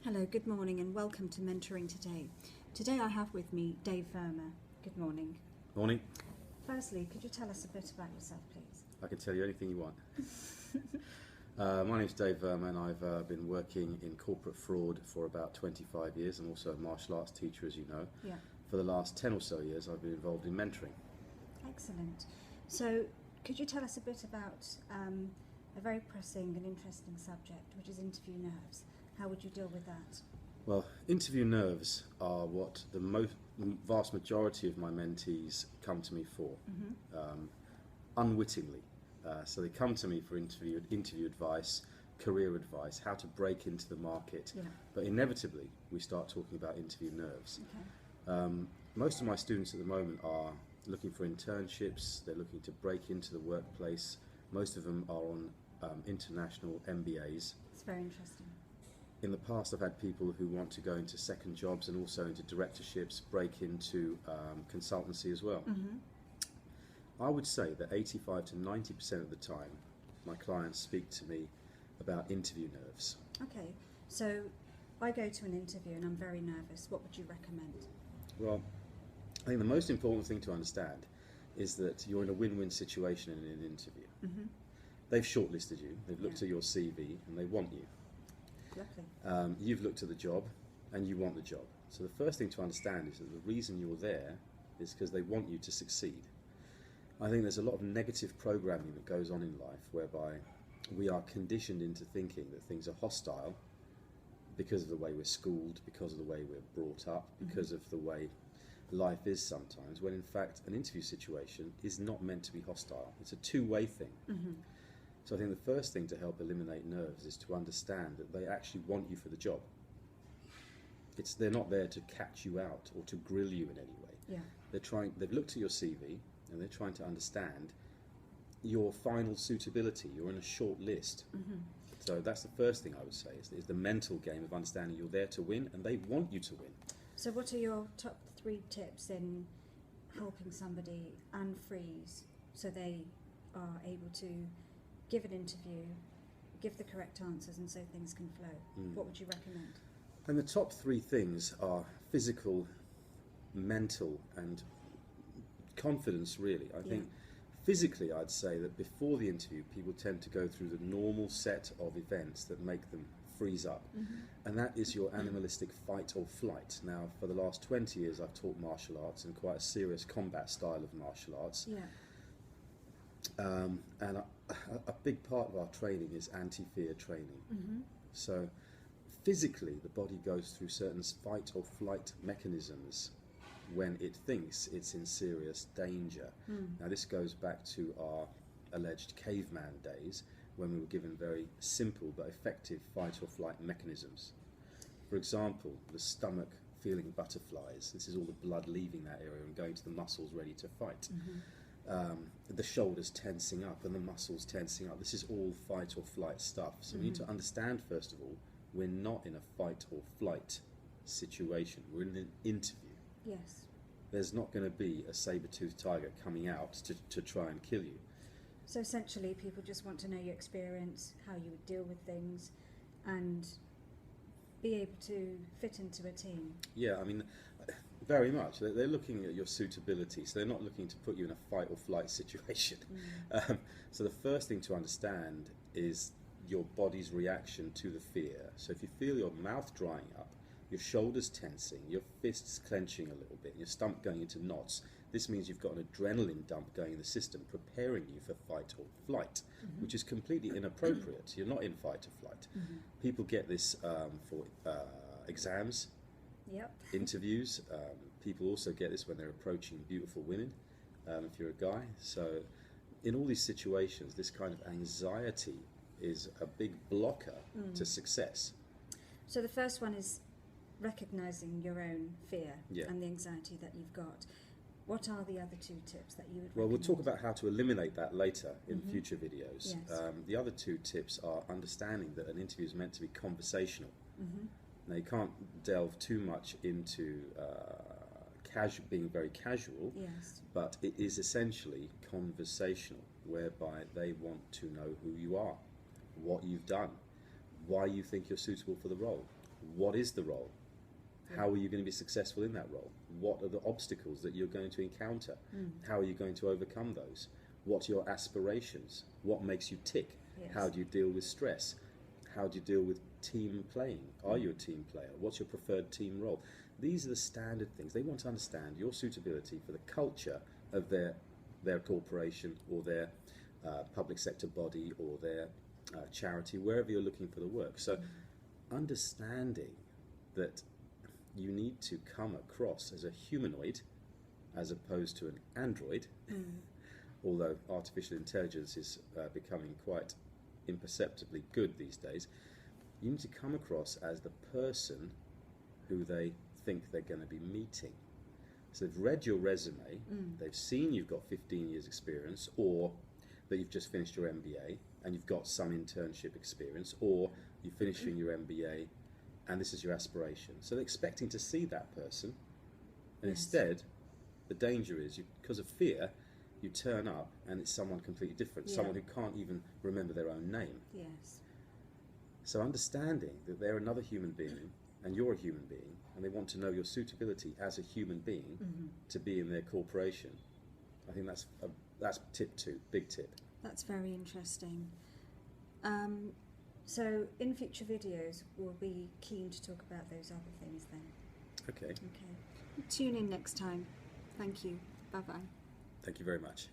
Hello, good morning and welcome to Mentoring Today. Today I have with me Dave Verma. Good morning. Morning. Firstly, could you tell us a bit about yourself, please? I can tell you anything you want. My name's Dave Verma and I've been working in corporate fraud for about 25 years. I'm also a martial arts teacher, as you know. Yeah. For the last 10 or so years I've been involved in mentoring. Excellent. So, could you tell us a bit about a very pressing and interesting subject, which is interview nerves? How would you deal with that? Well, interview nerves are what the vast majority of my mentees come to me for, unwittingly. So they come to me for interview advice, career advice, how to break into the market. Yeah. But inevitably, we start talking about interview nerves. Okay. Most of my students at the moment are looking for internships. They're looking to break into the workplace. Most of them are on international MBAs. It's very interesting. In the past, I've had people who want to go into second jobs and also into directorships, break into consultancy as well. I would say that 85 to 90% of the time, my clients speak to me about interview nerves. Okay, so I go to an interview and I'm very nervous. What would you recommend? Well, I think the most important thing to understand is that you're in a win-win situation in an interview. They've shortlisted you, they've looked at your CV and they want you. Lovely. You've looked at the job and you want the job. So the first thing to understand is that the reason you're there is because they want you to succeed. I think there's a lot of negative programming that goes on in life whereby we are conditioned into thinking that things are hostile because of the way we're schooled, because of the way we're brought up, because of the way life is sometimes, when in fact an interview situation is not meant to be hostile. It's a two-way thing. So I think the first thing to help eliminate nerves is to understand that they actually want you for the job. They're not there to catch you out or to grill you in any way. Yeah. They've looked at your CV and they're trying to understand your final suitability. You're in a short list. So that's the first thing I would say is the mental game of understanding you're there to win and they want you to win. So what are your top 3 tips in helping somebody unfreeze so they are able to give an interview, give the correct answers and so things can flow? What would you recommend? And the top 3 things are physical, mental and confidence really. I think physically I'd say that before the interview people tend to go through the normal set of events that make them freeze up. And that is your animalistic fight or flight. Now for the last 20 years I've taught martial arts and quite a serious combat style of martial arts. And a big part of our training is anti-fear training. So physically the body goes through certain fight or flight mechanisms when it thinks it's in serious danger. Now this goes back to our alleged caveman days when we were given very simple but effective fight or flight mechanisms. For example, the stomach feeling butterflies. This is all the blood leaving that area and going to the muscles ready to fight. The shoulders tensing up and the muscles tensing up. This is all fight or flight stuff. So we need to understand, first of all, we're not in a fight or flight situation. We're in an interview. Yes. There's not going to be a saber-toothed tiger coming out to try and kill you. So essentially people just want to know your experience, how you would deal with things and be able to fit into a team. Yeah, I mean, very much. They're looking at your suitability, so they're not looking to put you in a fight or flight situation. So the first thing to understand is your body's reaction to the fear. So if you feel your mouth drying up, your shoulders tensing, your fists clenching a little bit, your stomach going into knots, this means you've got an adrenaline dump going in the system preparing you for fight or flight, which is completely inappropriate. You're not in fight or flight. People get this for exams, interviews. People also get this when they're approaching beautiful women, if you're a guy. So in all these situations, this kind of anxiety is a big blocker to success. So the first one is recognising your own fear and the anxiety that you've got. What are the other 2 tips that you would recommend? Well, we'll talk about how to eliminate that later in future videos. Yes. The other 2 tips are understanding that an interview is meant to be conversational. Now, you can't delve too much into being very casual, but it is essentially conversational, whereby they want to know who you are, what you've done, why you think you're suitable for the role. what is the role? How are you going to be successful in that role? What are the obstacles that you're going to encounter? How are you going to overcome those? What are your aspirations? What makes you tick? Yes. How do you deal with stress? How do you deal with team playing? Are you a team player? What's your preferred team role? These are the standard things. They want to understand your suitability for the culture of their corporation or their public sector body or their charity, wherever you're looking for the work. So understanding that you need to come across as a humanoid as opposed to an android, although artificial intelligence is becoming quite imperceptibly good these days. You need to come across as the person who they think they're going to be meeting. So they've read your resume, they've seen you've got 15 years experience, or that you've just finished your MBA and you've got some internship experience, or you're finishing your MBA and this is your aspiration. So they're expecting to see that person, and instead the danger is, because of fear, you turn up and it's someone completely different, someone who can't even remember their own name. Yes. So understanding that they're another human being and you're a human being, and they want to know your suitability as a human being to be in their corporation, I think that's tip 2, big tip. That's very interesting. So in future videos, we'll be keen to talk about those other things then. Okay. Okay. Tune in next time. Thank you. Bye-bye. Thank you very much.